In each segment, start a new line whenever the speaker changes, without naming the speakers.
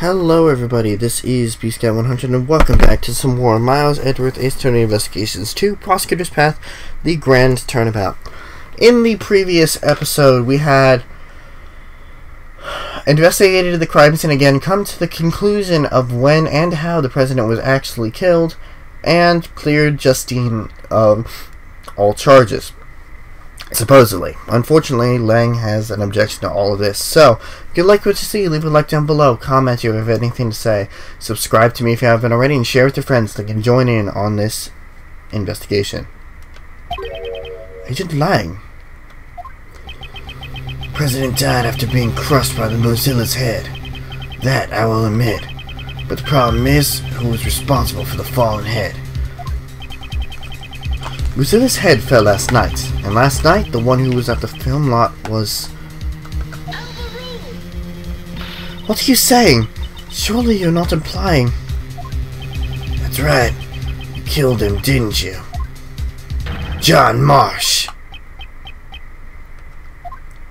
Hello everybody, this is pt.9 and welcome back to some more Miles Edgeworth AAI2 Investigations 2 Prosecutor's Path, the Grand Turnabout. In the previous episode, we had investigated the crime scene again, come to the conclusion of when and how the president was actually killed, and cleared Justine of all charges. Supposedly. Unfortunately, Lang has an objection to all of this. So, if you like what you see, leave a like down below, comment if you have anything to say, subscribe to me if you haven't already, and share with your friends that can join in on this investigation. Agent Lang. The president died after being crushed by the Mozilla's head. That I will admit. But the problem is, who was responsible for the fallen head? Mozilla's head fell last night, and last night the one who was at the film lot was... What are you saying? Surely you're not implying... That's right. You killed him, didn't you? John Marsh!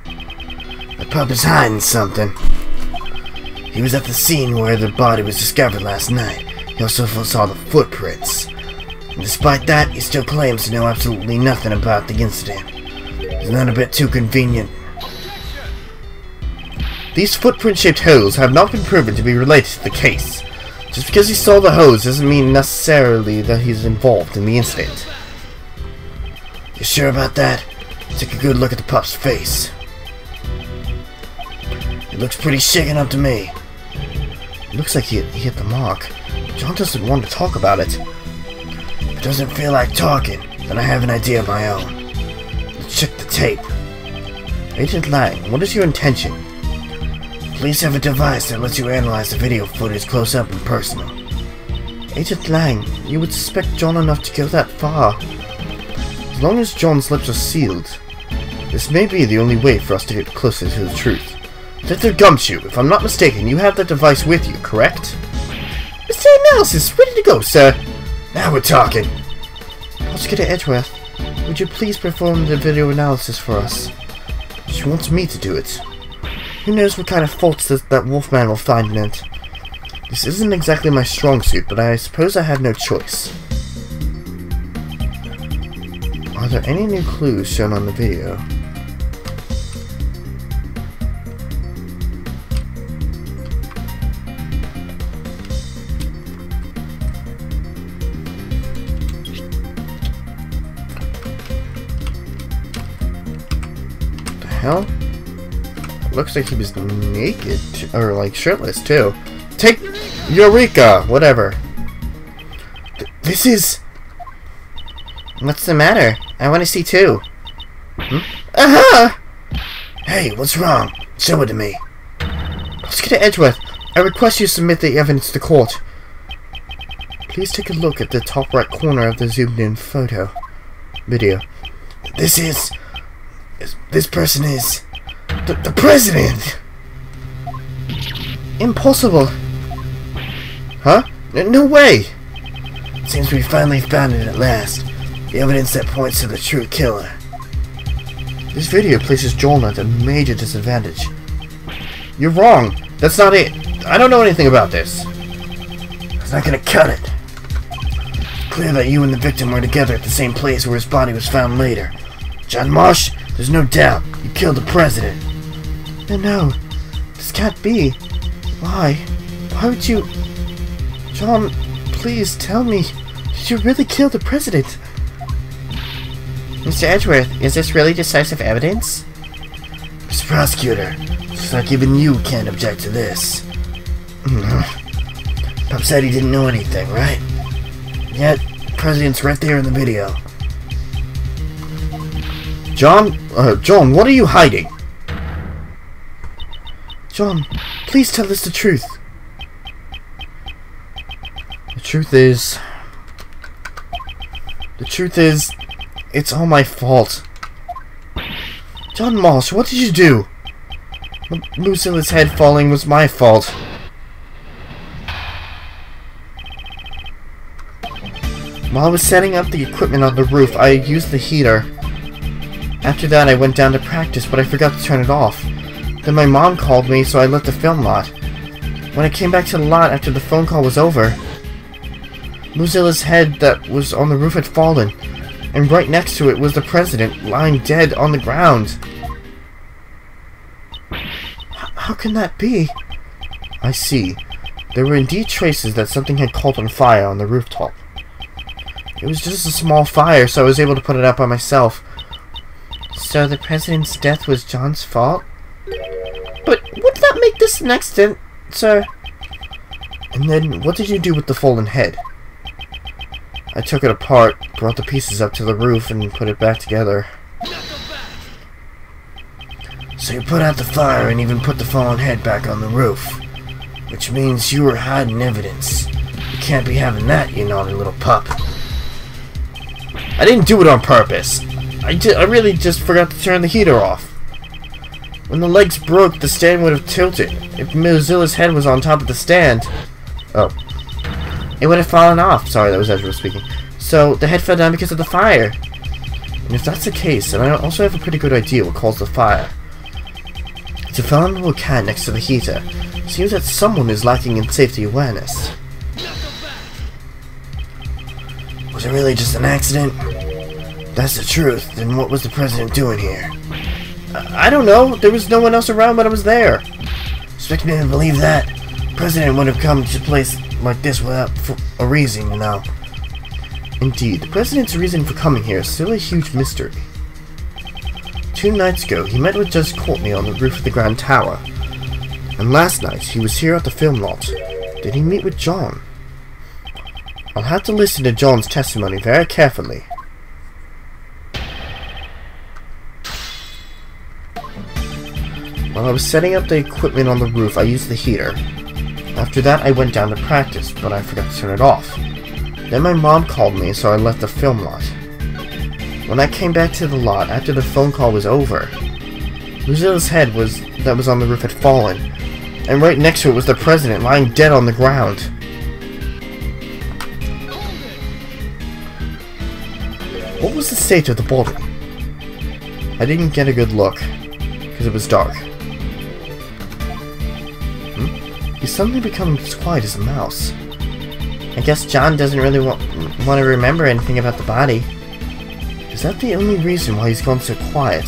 The pup is hiding something. He was at the scene where the body was discovered last night. He also saw the footprints. And despite that, he still claims to know absolutely nothing about the incident. Isn't that a bit too convenient? These footprint-shaped holes have not been proven to be related to the case. Just because he saw the hose doesn't mean necessarily that he's involved in the incident. You sure about that? Take a good look at the pup's face. It looks pretty shaken up to me. It looks like he hit the mark. John doesn't want to talk about it. If it doesn't feel like talking, then I have an idea of my own. Let's check the tape. Agent Lang, what is your intention? Police have a device that lets you analyze the video footage close up and personal. Agent Lang, you would suspect John enough to go that far. As long as John's lips are sealed, this may be the only way for us to get closer to the truth. Dr. Gumshoe, if I'm not mistaken, you have that device with you, correct? Mr. Analysis, ready to go, sir. Now we're talking. Prosecutor Edgeworth, would you please perform the video analysis for us? She wants me to do it. Who knows what kind of faults that Wolfman will find in it. This isn't exactly my strong suit, but I suppose I have no choice. Are there any new clues shown on the video? Hell? Looks like he was naked, or like shirtless too. Take Eureka! Whatever. This is... What's the matter? I want to see too. Aha! Hey, what's wrong? Show it to me. Prosecutor Edgeworth, I request you submit the evidence to court. Please take a look at the top right corner of the zoomed in video. This person is... The president! Impossible! Huh? No way! Seems we finally found it at last. The evidence that points to the true killer. This video places Joel at a major disadvantage. You're wrong! That's not it! I don't know anything about this! It's not gonna cut it. It's clear that you and the victim were together at the same place where his body was found later. John Marsh, there's no doubt you killed the president. No, this can't be. Why? Why would you... John, please tell me. Did you really kill the president? Mr. Edgeworth, is this really decisive evidence? Mr. Prosecutor, looks like even you can't object to this. Pop said he didn't know anything, right? Yet, the president's right there in the video. John, what are you hiding? John, please tell us the truth. The truth is, it's all my fault. John Marsh, what did you do? Mozilla's head falling was my fault. While I was setting up the equipment on the roof, I used the heater. After that, I went down to practice, but I forgot to turn it off. Then my mom called me, so I left the film lot. When I came back to the lot after the phone call was over, Mozilla's head that was on the roof had fallen, and right next to it was the president lying dead on the ground. How can that be? I see. There were indeed traces that something had caught on fire on the rooftop. It was just a small fire, so I was able to put it out by myself. So the president's death was John's fault? But would that make this an accident, sir? And then, what did you do with the fallen head? I took it apart, brought the pieces up to the roof, and put it back together. So you put out the fire and even put the fallen head back on the roof. Which means you were hiding evidence. You can't be having that, you naughty little pup. I didn't do it on purpose. I really just forgot to turn the heater off. When the legs broke, the stand would have tilted. If Mozilla's head was on top of the stand... Oh. It would have fallen off. Sorry, that was Edgeworth speaking. So, the head fell down because of the fire. And if that's the case, then I also have a pretty good idea what caused the fire. It's a vulnerable cat next to the heater. Seems that someone is lacking in safety awareness. Was it really just an accident? That's the truth. Then what was the president doing here? I don't know. There was no one else around when I was there. Expect me to believe that? The president would have come to a place like this without a reason, you know. Indeed, the president's reason for coming here is still a huge mystery. 2 nights ago, he met with Judge Courtney on the roof of the Grand Tower. And last night, he was here at the film lot. Did he meet with John? I'll have to listen to John's testimony very carefully. While I was setting up the equipment on the roof, I used the heater. After that, I went down to practice, but I forgot to turn it off. Then my mom called me, so I left the film lot. When I came back to the lot after the phone call was over, Mozilla's head that was on the roof had fallen, and right next to it was the president lying dead on the ground. What was the state of the body? I didn't get a good look, because it was dark. He's suddenly become as quiet as a mouse. I guess John doesn't really want to remember anything about the body. Is that the only reason why he's gone so quiet?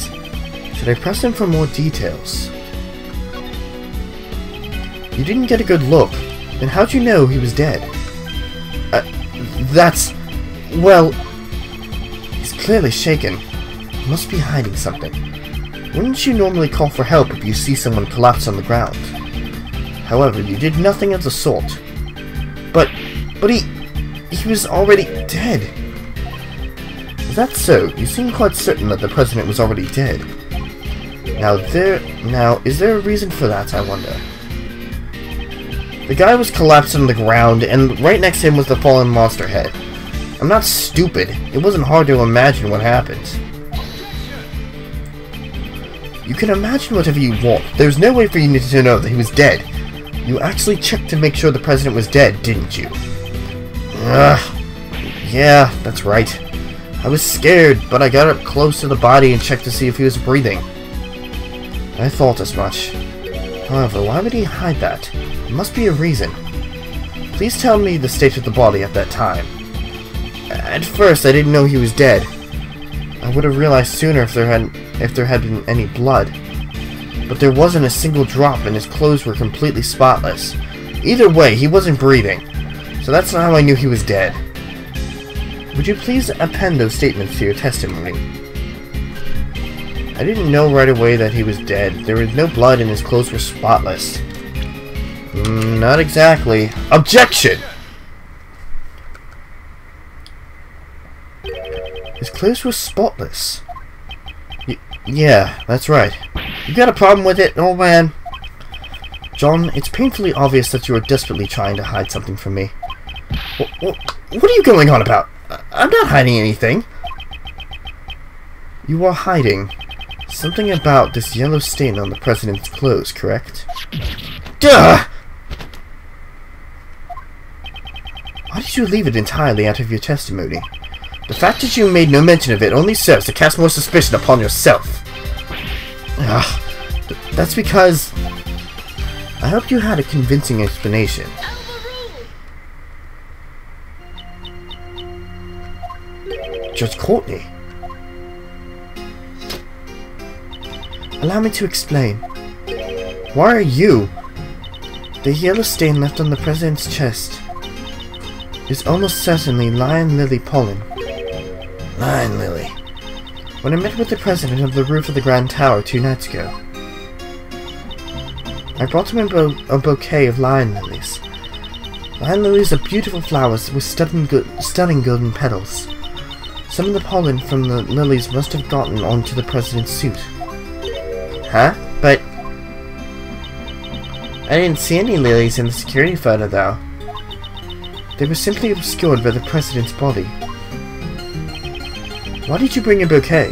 Should I press him for more details? You didn't get a good look. Then how'd you know he was dead? Well... He's clearly shaken. He must be hiding something. Wouldn't you normally call for help if you see someone collapse on the ground? However, you did nothing of the sort. But he was already dead. Is that so? You seem quite certain that the president was already dead. Now, is there a reason for that, I wonder? The guy was collapsed on the ground, and right next to him was the fallen monster head. I'm not stupid. It wasn't hard to imagine what happened. You can imagine whatever you want. There's no way for you to know that he was dead. You actually checked to make sure the president was dead, didn't you? Yeah, that's right. I was scared, but I got up close to the body and checked to see if he was breathing. I thought as much. However, why would he hide that? There must be a reason. Please tell me the state of the body at that time. At first, I didn't know he was dead. I would have realized sooner if there had been any blood. But there wasn't a single drop, and his clothes were completely spotless. Either way, he wasn't breathing. So that's not how I knew he was dead. Would you please append those statements to your testimony? I didn't know right away that he was dead. There was no blood and his clothes were spotless. Not exactly. Objection! His clothes were spotless. Yeah, that's right. You got a problem with it, old man? John, it's painfully obvious that you are desperately trying to hide something from me. What are you going on about? I'm not hiding anything. You are hiding something about this yellow stain on the president's clothes, correct? Duh! Why did you leave it entirely out of your testimony? The fact that you made no mention of it only serves to cast more suspicion upon yourself. That's because... I hope you had a convincing explanation. Judge Courtney. Allow me to explain. Why are you? The yellow stain left on the President's chest is almost certainly lion lily pollen. Lion lily. When I met with the President on the roof of the Grand Tower 2 nights ago, I brought him a bouquet of lion lilies. Lion lilies are beautiful flowers with stunning golden petals. Some of the pollen from the lilies must have gotten onto the President's suit. Huh? But I didn't see any lilies in the security photo, though. They were simply obscured by the President's body. Why did you bring a bouquet?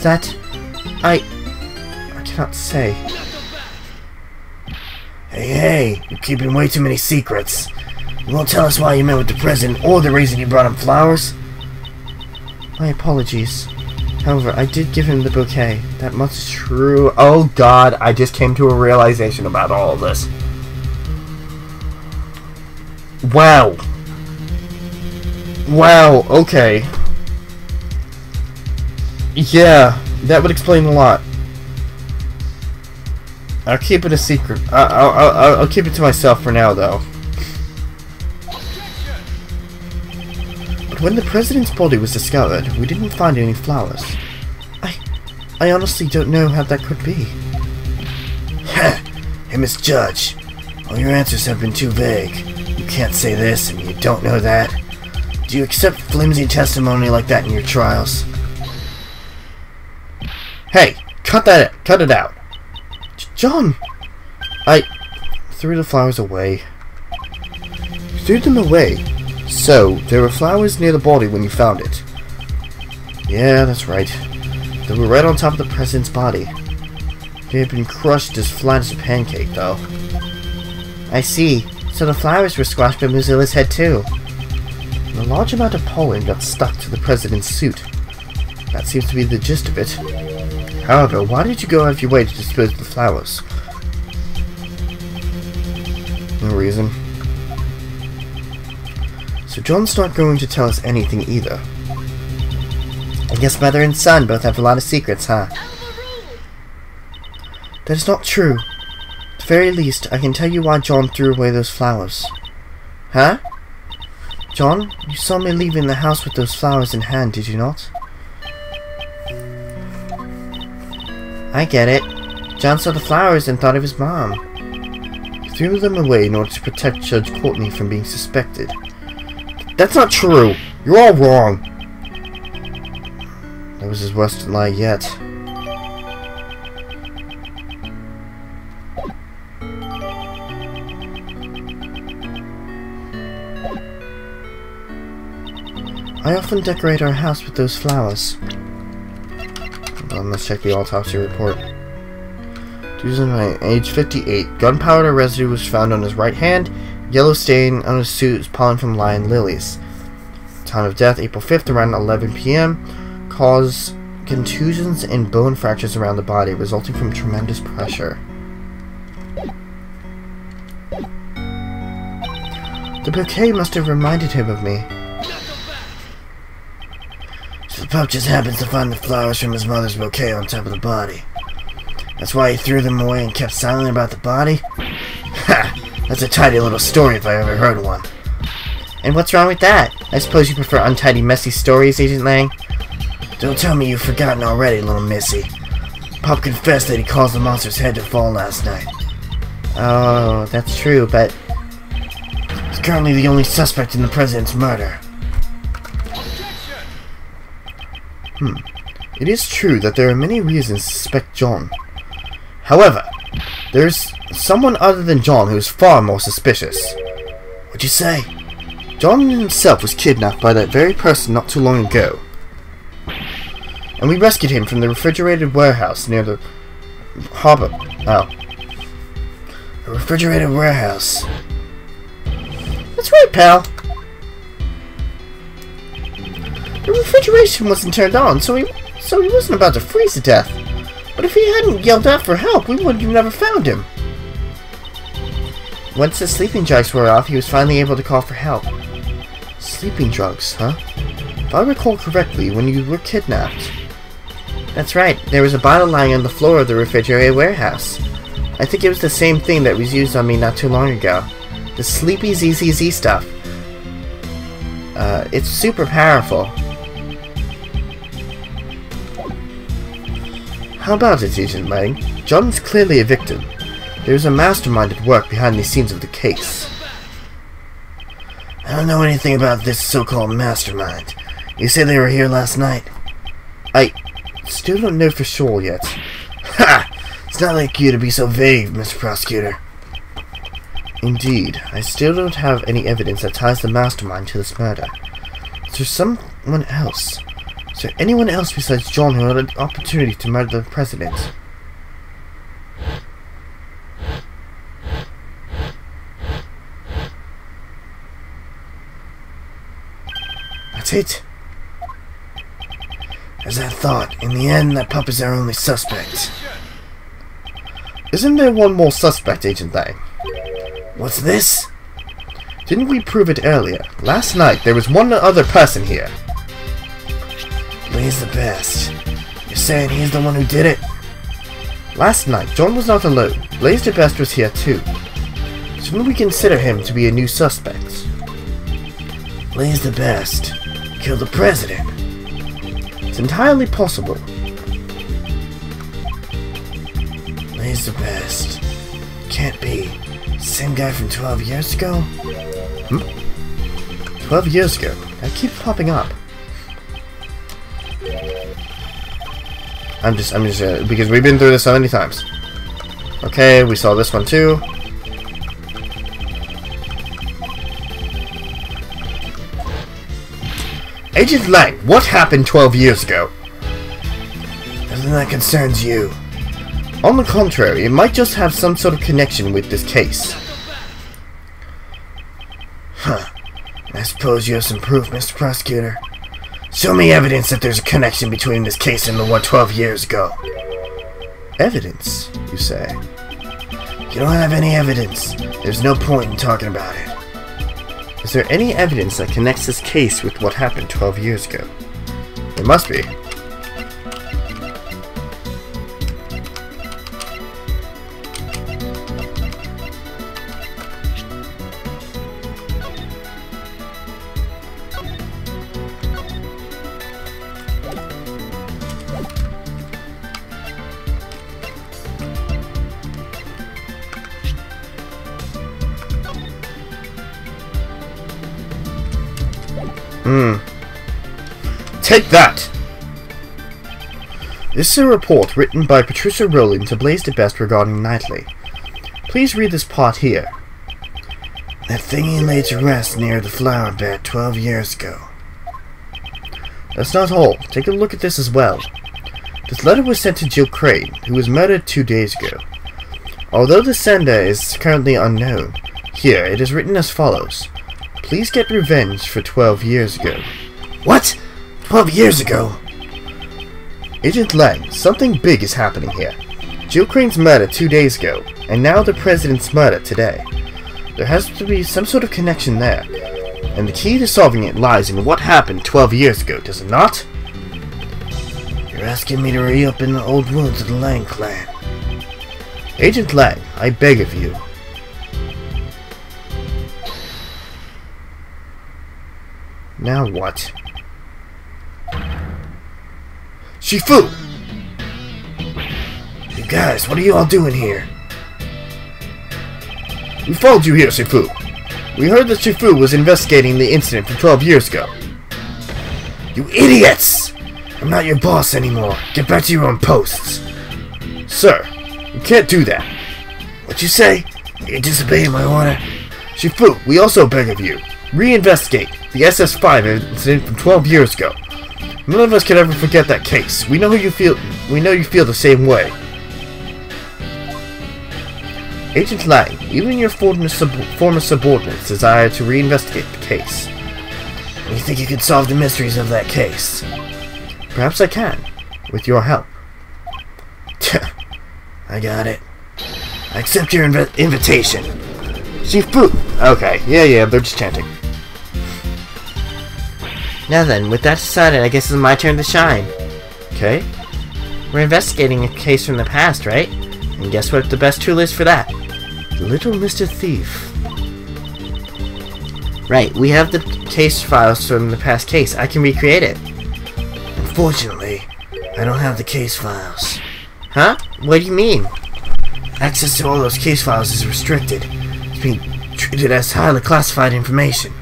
That... I cannot say. Hey, you're keeping way too many secrets. You won't tell us why you met with the President or the reason you brought him flowers? My apologies. However, I did give him the bouquet. That much is true. Oh god, I just came to a realization about all of this. Wow. Wow, okay. Yeah, that would explain a lot. I'll keep it a secret. I'll keep it to myself for now, though. But when the President's body was discovered, we didn't find any flowers. I honestly don't know how that could be. Heh! Hey, Miss Judge. All your answers have been too vague. You can't say this, and you don't know that. Do you accept flimsy testimony like that in your trials? Hey! Cut it out! John! I threw the flowers away. You threw them away? So, there were flowers near the body when you found it? Yeah, that's right. They were right on top of the President's body. They had been crushed as flat as a pancake, though. I see. So the flowers were squashed by Mozilla's head, too. And a large amount of pollen got stuck to the President's suit. That seems to be the gist of it. However, why did you go out of your way to dispose of the flowers? No reason. So John's not going to tell us anything either. I guess mother and son both have a lot of secrets, huh? That is not true. At the very least, I can tell you why John threw away those flowers. Huh? John, you saw me leaving the house with those flowers in hand, did you not? I get it. John saw the flowers and thought of his mom. He threw them away in order to protect Judge Courtney from being suspected. That's not true! You're all wrong! That was his worst lie yet. I often decorate our house with those flowers. Let's check the autopsy report. 2009, age 58. Gunpowder residue was found on his right hand. Yellow stain on his suit is pollen from lion lilies. Time of death, April 5th, around 11 p.m. Cause contusions and bone fractures around the body, resulting from tremendous pressure. The bouquet must have reminded him of me. So the pup just happens to find the flowers from his mother's bouquet on top of the body. That's why he threw them away and kept silent about the body? Ha! That's a tidy little story if I ever heard one. And what's wrong with that? I suppose you prefer untidy, messy stories, Agent Lang? Don't tell me you've forgotten already, little missy. Pup confessed that he caused the monster's head to fall last night. Oh, that's true, but... he's currently the only suspect in the President's murder. It is true that there are many reasons to suspect John. However, there's someone other than John who is far more suspicious. What'd you say? John himself was kidnapped by that very person not too long ago. And we rescued him from the refrigerated warehouse near the harbor. Oh. A refrigerated warehouse. That's right, pal. The refrigeration wasn't turned on, so he wasn't about to freeze to death. But if he hadn't yelled out for help, we would have never found him. once his sleeping drugs wore off, he was finally able to call for help. Sleeping drugs, huh? If I recall correctly, when you were kidnapped... That's right, there was a bottle lying on the floor of the refrigerated warehouse. I think it was the same thing that was used on me not too long ago. The Sleepy ZZZ stuff. It's super powerful. How about it, Agent Lang? John's clearly a victim. There's a mastermind at work behind the scenes of the case. I don't know anything about this so-called mastermind. You say they were here last night? I still don't know for sure yet. Ha! It's not like you to be so vague, Mr. Prosecutor. Indeed, I still don't have any evidence that ties the mastermind to this murder. Is there someone else? Is there anyone else besides John who had an opportunity to murder the president? That's it. As I thought, in the end, that pup is our only suspect. Isn't there one more suspect, Agent Lang? What's this? Didn't we prove it earlier? Last night, there was one other person here. Blaze the Best. You're saying he's the one who did it? Last night, John was not alone. Blaze the Best was here too. Shouldn't we consider him to be a new suspect? Blaze the Best killed the president. It's entirely possible. Blaze the Best. Can't be. Same guy from 12 years ago? 12 years ago? That keeps popping up. I'm just because we've been through this so many times. Okay, we saw this one too. Agent Lang, what happened 12 years ago? Nothing that concerns you. On the contrary, it might just have some sort of connection with this case. Huh. I suppose you have some proof, Mr. Prosecutor. Show me evidence that there's a connection between this case and the one 12 years ago. Evidence, you say? You don't have any evidence. There's no point in talking about it. Is there any evidence that connects this case with what happened 12 years ago? There must be. Take that! This is a report written by Patricia Rowling to Blaze the Best regarding Knightley. Please read this part here. That thing he laid to rest near the flower bed 12 years ago. That's not all. Take a look at this as well. This letter was sent to Jill Crane, who was murdered 2 days ago. Although the sender is currently unknown, here it is written as follows. Please get revenge for 12 years ago. What? 12 years ago? Agent Lang, something big is happening here. Jill Crane's murder 2 days ago, and now the president's murder today. There has to be some sort of connection there, and the key to solving it lies in what happened 12 years ago, does it not? You're asking me to reopen the old wounds of the Lang clan. Agent Lang, I beg of you. Now what? Shifu! You guys, what are you all doing here? We followed you here, Shifu. We heard that Shifu was investigating the incident from 12 years ago. You idiots! I'm not your boss anymore. Get back to your own posts. Sir, you can't do that. What you say? You're disobeying my order? Shifu, we also beg of you. Reinvestigate the SS5 incident from 12 years ago. None of us can ever forget that case. We know you feel the same way. Agent Lang, even your former subordinates desire to reinvestigate the case. You think you can solve the mysteries of that case? Perhaps I can, with your help. I got it. I accept your invitation. Shifu! Okay, yeah, they're just chanting.
Now then, with that decided, I guess it's my turn to shine.
Okay.
We're investigating a case from the past, right? And guess what the best tool is for that?
Little Mr. Thief.
Right, we have the case files from the past case. I can recreate it.
Unfortunately, I don't have the case files.
Huh? What do you mean?
Access to all those case files is restricted. It's being treated as highly classified information.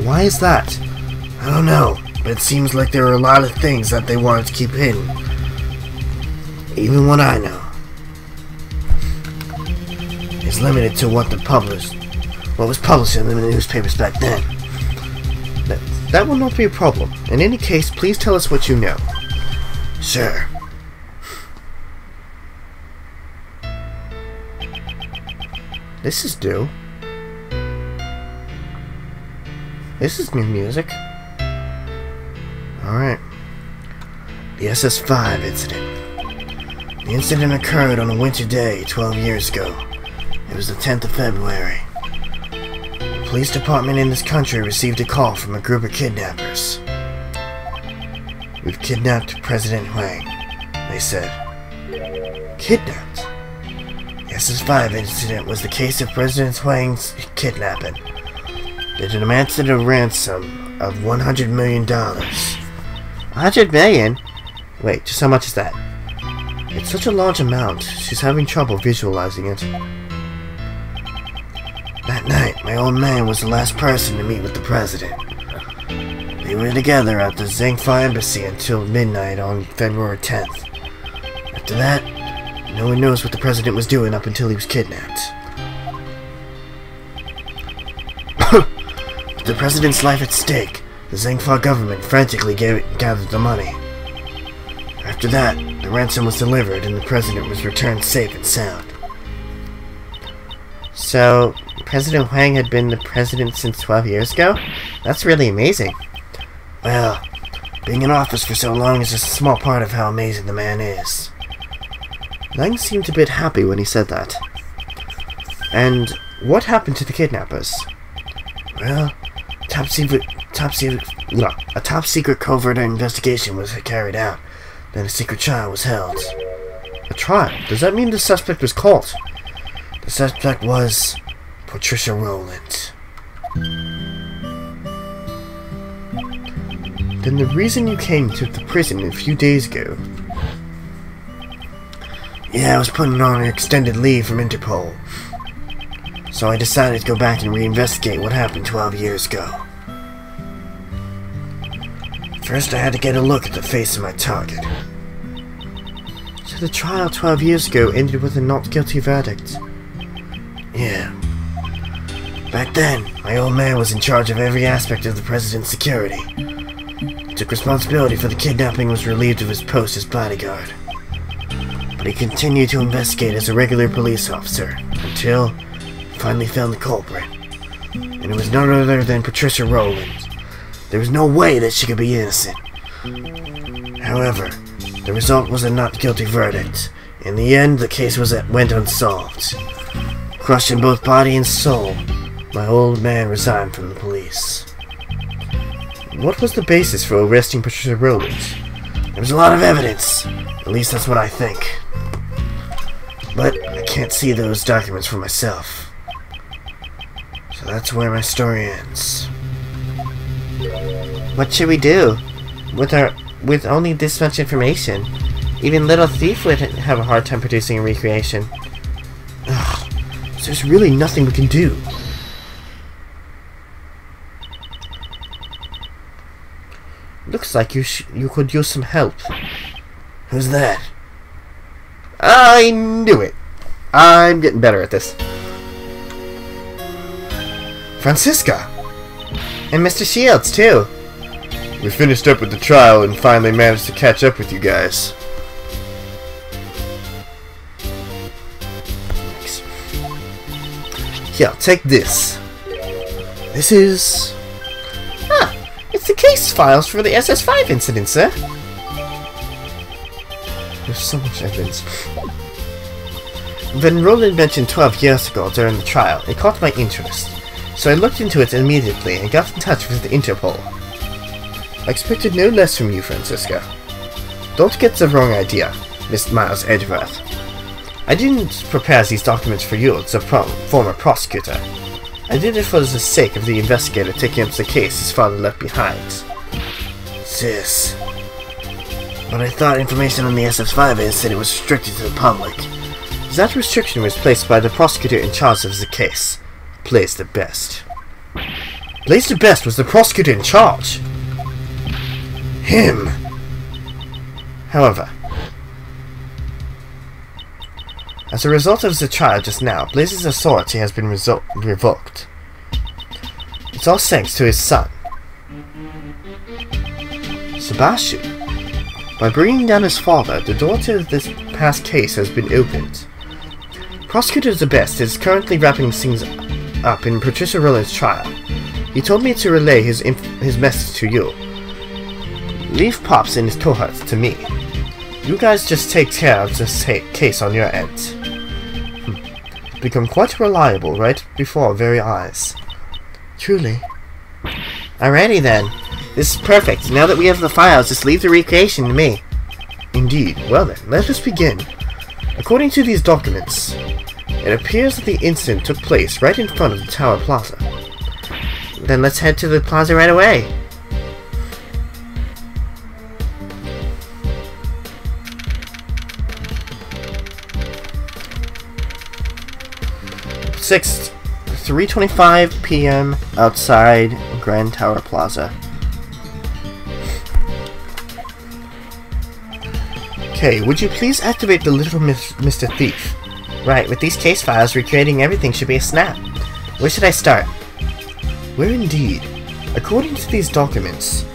Why is that?
I don't know, but it seems like there are a lot of things that they wanted to keep hidden. Even what I know is limited to what was published in the newspapers back then.
That will not be a problem. In any case, please tell us what you know.
Sure.
This is new. This is new music.
Alright. The SS5 incident. The incident occurred on a winter day 12 years ago. It was the 10th of February. The police department in this country received a call from a group of kidnappers. "We've kidnapped President Huang," they said.
Kidnapped?
The SS5 incident was the case of President Huang's kidnapping. They demanded a ransom of $100 million.
100 million? Wait, just how much is that?
It's such a large amount, she's having trouble visualizing it. That night, my old man was the last person to meet with the president. They were together at the Zhengfa embassy until midnight on February 10th. After that, no one knows what the president was doing up until he was kidnapped. With the president's life at stake, the Zhengfa government frantically gathered the money. After that, the ransom was delivered and the president was returned safe and sound.
So, President Huang had been the president since 12 years ago? That's really amazing.
Well, being in office for so long is just a small part of how amazing the man is.
Lang seemed a bit happy when he said that. And what happened to the kidnappers?
Well, a top secret covert investigation was carried out. Then a secret trial was held.
A trial? Does that mean the suspect was caught?
The suspect was Patricia Rowland.
Then the reason you came to the prison a few days ago...
Yeah, I was putting on an extended leave from Interpol. So I decided to go back and reinvestigate what happened 12 years ago. First, I had to get a look at the face of my target.
So the trial 12 years ago ended with a not guilty verdict?
Yeah. Back then, my old man was in charge of every aspect of the president's security. He took responsibility for the kidnapping and was relieved of his post as bodyguard. But he continued to investigate as a regular police officer until he finally found the culprit. And it was none other than Patricia Rowland. There was no way that she could be innocent. However, the result was a not guilty verdict. In the end, the case went unsolved. Crushed in both body and soul, my old man resigned from the police.
What was the basis for arresting Patricia Rowland?
There was a lot of evidence. At least that's what I think. But I can't see those documents for myself. So that's where my story ends.
What should we do? With only this much information, even Little Thief would have a hard time producing a recreation.
Ugh, so there's really nothing we can do.
Looks like you could use some help.
Who's that?
I knew it. I'm getting better at this.
Francisca!
And Mr. Shields, too.
We finished up with the trial and finally managed to catch up with you guys.
Thanks. Here, take this.
This is...
Ah, it's the case files for the SS5 incident, sir.
There's so much evidence. When Roland mentioned 12 years ago during the trial, it caught my interest, so I looked into it immediately and got in touch with the Interpol. I expected no less from you, Francisca. Don't get the wrong idea, Miss Miles Edgeworth. I didn't prepare these documents for you, the former prosecutor. I did it for the sake of the investigator taking up the case his father left behind. Sis. But I thought information on the SF5 incident was restricted to the public. That restriction was placed by the prosecutor in charge of the case, Blaze the Best. Blaze the Best was the prosecutor in charge! Him! However, as a result of the trial just now, Blaze's authority has been revoked. It's all thanks to his son, Sebastian. By bringing down his father, the door to this past case has been opened. Prosecutor the Best is currently wrapping things up in Patricia Rowland's trial. He told me to relay his message to you. Leave Pops and his cohorts to me. You guys just take care of this case on your end. Become quite reliable right before our very eyes. Truly. Alrighty then. This is perfect. Now that we have the files, just leave the recreation to me. Indeed. Well then, let us begin. According to these documents, it appears that the incident took place right in front of the Tower Plaza. Then let's head to the plaza right away. Sixth, 3:25 p.m. outside Grand Tower Plaza. Okay, would you please activate the little Mr. Thief? Right, with these case files, recreating everything should be a snap. Where should I start? Where indeed? According to these documents,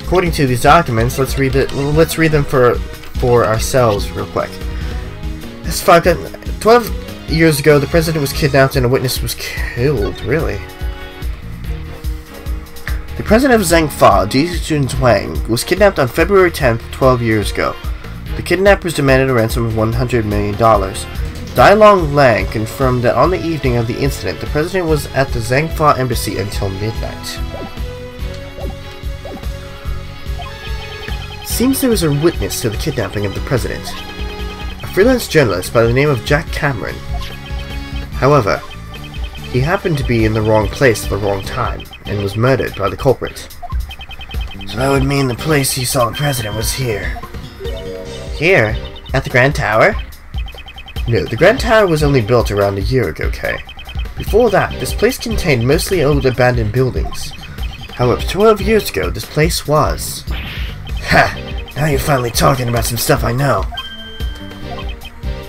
let's read them for ourselves real quick. This 12 years ago, the president was kidnapped and a witness was killed. Really? The president of Zhangfa, Dijun Wang, was kidnapped on February 10th, 12 years ago. The kidnappers demanded a ransom of $100 million. Dailong Lang confirmed that on the evening of the incident, the president was at the Zhangfa embassy until midnight. Seems there was a witness to the kidnapping of the president, a freelance journalist by the name of Jack Cameron. However, he happened to be in the wrong place at the wrong time, and was murdered by the culprit. So that would mean the place you saw the president was here. Here? At the Grand Tower? No, the Grand Tower was only built around a year ago, Kay. Before that, this place contained mostly old abandoned buildings. However, 12 years ago, this place was... Ha! Now you're finally talking about some stuff I know.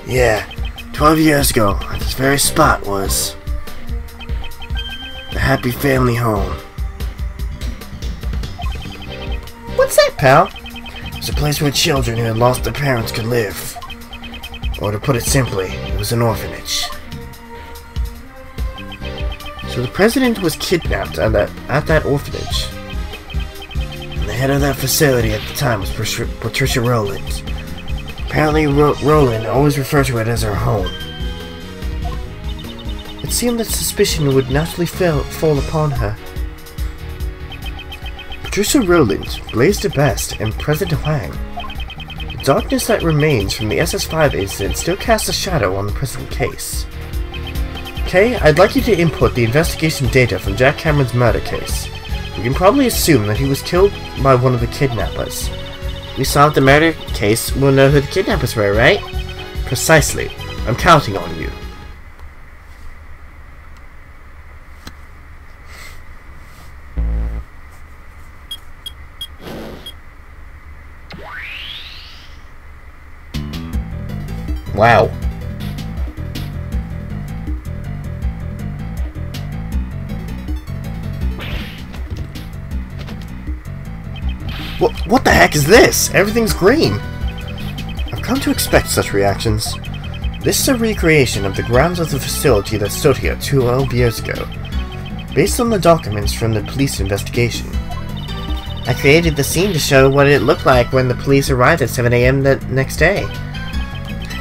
Yeah, 12 years ago, at this very spot was... the Happy Family Home. What's that, pal? It's a place where children who had lost their parents could live. Or to put it simply, it was an orphanage. So the president was kidnapped at that orphanage. And the head of that facility at the time was Patricia Rowland. Apparently Rowland always referred to it as her home. It seemed that suspicion would naturally fall upon her. Patricia Rowland, Blaze the Best, and President Wang. The darkness that remains from the SS5 incident still casts a shadow on the present case. Kay, I'd like you to input the investigation data from Jack Cameron's murder case. We can probably assume that he was killed by one of the kidnappers. We solved the murder case, we'll know who the kidnappers were, right? Precisely. I'm counting on you. Wow. What the heck is this? Everything's green. I've come to expect such reactions. This is a recreation of the grounds of the facility that stood here 12 years ago, based on the documents from the police investigation. I created the scene to show what it looked like when the police arrived at 7 AM the next day.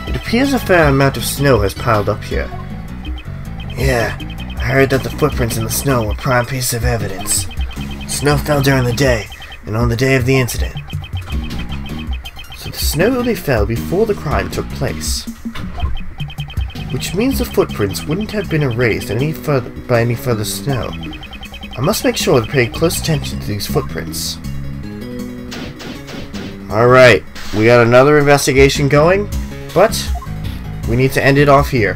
It appears a fair amount of snow has piled up here. Yeah, I heard that the footprints in the snow were prime piece of evidence. Snow fell during the day, and on the day of the incident. So the snow only fell before the crime took place. Which means the footprints wouldn't have been erased by any further snow. I must make sure to pay close attention to these footprints. Alright, we got another investigation going, but we need to end it off here.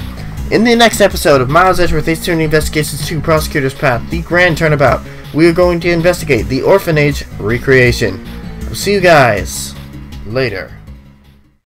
In the next episode of Miles Edgeworth AAI2 Investigations 2 Prosecutor's Path, the Grand Turnabout, we are going to investigate the orphanage recreation. I'll see you guys later.